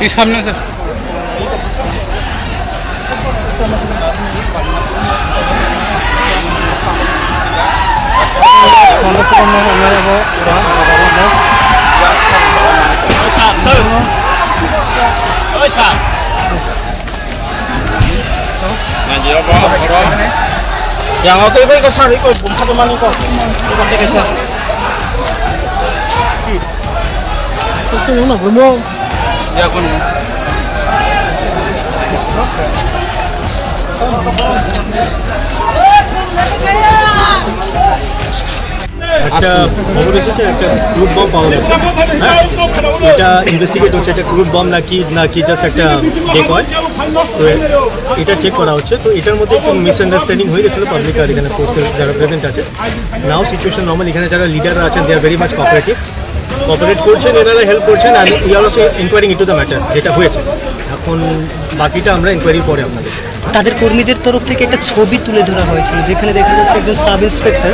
এই সামনে sir Yang oke itu ikut sari ikut bungsa teman ikut pakai sa. Itu mana belum? Ya kon একটা খবর এসেছে একটা ক্রুড বম পাওয়া গেছে। এটা ইনভেস্টিগেট হচ্ছে এটা ক্রুড বম নাকি জাস্ট একটা ডেকয়। তো এটা চেক করা হচ্ছে। তো এটার মধ্যে একটু মিসআন্ডারস্ট্যান্ডিং হয়ে গেছিলো পাবলিক আর এখানে ফোর্সেস যারা প্রেজেন্ট আছে। নাও সিচুয়েশন নর্মাল, এখানে যারা লিডাররা আছেন they are very much cooperate করছেন, এনারা হেল্প করছেন আর we are also inquiring into the matter যেটা হয়েছে। এখন বাকিটা আমরা ইনকোয়ারির পরে আপনাদের। তাদের কর্মীদের তরফ থেকে একটা ছবি তুলে ধরা হয়েছিল যেখানে দেখা যাচ্ছে একজন সাব ইন্সপেক্টর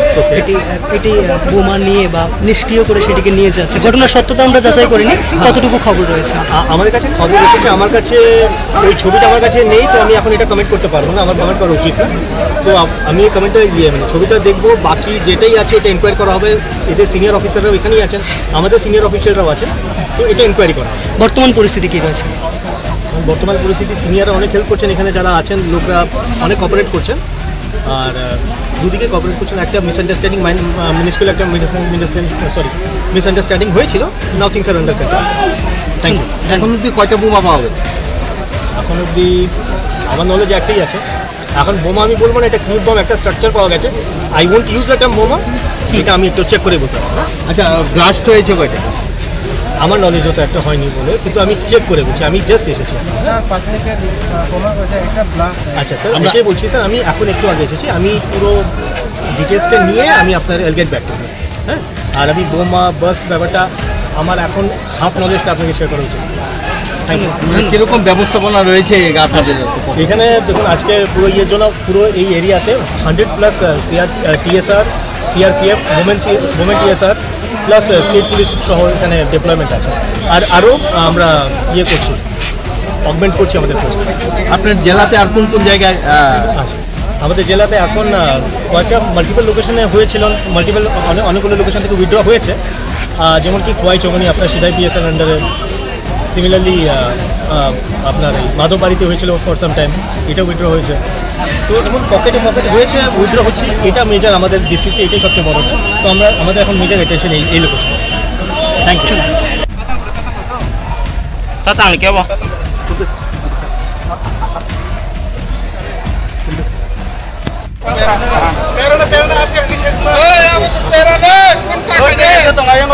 এটি বোমা নিয়ে বা নিষ্ক্রিয় করে সেটিকে নিয়ে যাচ্ছে। ঘটনার সত্যতা আমরা যাচাই করিনি, কতটুকু খবর রয়েছে আমাদের কাছে খবর এসেছে। আমার কাছে ওই ছবিটা আমার কাছে নেই, তো আমি এখন এটা কমেন্ট করতে পারবো না, আমার কমেন্ট করা উচিত না। তো আমি কমেন্টটা মানে ছবিটা দেখবো, বাকি যেটাই আছে এটা ইনকোয়ারি করা হবে। এদের সিনিয়র অফিসাররাও এখানেই আছেন, আমাদের সিনিয়র অফিসাররাও আছেন, তো এটা ইনকোয়ারি করা। বর্তমান পরিস্থিতি কী রয়েছে? বর্তমান পরিস্থিতি সিনিয়ররা অনেক হেল্প করছেন, এখানে যারা আছেন লোকরা অনেক কোঅপারেট করছেন আর দুদিকে কোঅপারেট করছেন। একটা মিসআন্ডারস্ট্যান্ডিং মিনিস্কুল একটা মিসআন্ডারস্ট্যান্ডিং হয়েছিল। Now things are under control. Thank you. এখন অব্দি কয়টা বোমা পাওয়া গেছে? এখন অব্দি আমার নলেজ একটাই আছে। এখন বোমা আমি বলবো না, এটা ক্রুড বম একটা স্ট্রাকচার পাওয়া গেছে। I won't use the term বোমা, এটা আমি একটু চেক করে বলতে পারবো। আচ্ছা, ব্লাস্ট হয়েছে কয়টা? আমার নলেজ হতো একটা হয়নি বলে, কিন্তু আমি চেক করে বলছি, আমি জাস্ট এসেছি। আচ্ছা স্যার, আমি এটাই বলছি স্যার, আমি এখন একটু আগে এসেছি, আমি পুরো ডিটেলসটা নিয়ে আমি আপনার গেট ব্যাক করবো। হ্যাঁ, আর আমি বোমা বাস্ট ব্যাপারটা আমার এখন হাফ নলেজটা আপনাকে শেয়ার করা উচিত। Thank you. কীরকম ব্যবস্থাপনা রয়েছে আপনাদের এখানে? দেখুন আজকে পুরো ইয়ের জন্য পুরো এই এরিয়াতে 100+ TSR, CRPF, moment TSR plus state police সহ এখানে ডেপ্লয়মেন্ট আছে। আর আরও আমরা ইয়ে করছি, অগমেন্ট করছি আমাদের পোস্ট। আপনার জেলাতে আর কোন কোন জায়গায় আচ্ছা, আমাদের জেলাতে এখন কয়েকটা মাল্টিপল লোকেশনে হয়েছিল, অনেকগুলো লোকেশন থেকে উইথড্র হয়েছে। যেমন কি খোয়াই চৌমনি আপনার সিধাই PSR আন্ডারে, সিমিলারলি আপনার এই মাধববাড়িতে হয়েছিল ফর সাম টাইম, এটা উইথড্র হয়েছে। তো এমন পকেটে হয়েছে, উইথড্র হচ্ছে, এটা মেজর আমাদের ডিস্ট্রিক্টে, এটাই সবচেয়ে বড়। তো আমাদের এখন মেজর অ্যাটেনশন এই location. Thank you. Tatang ke ba? Pera na, आपके विशेष में. Pera na, kung kaya. Ito ngayon.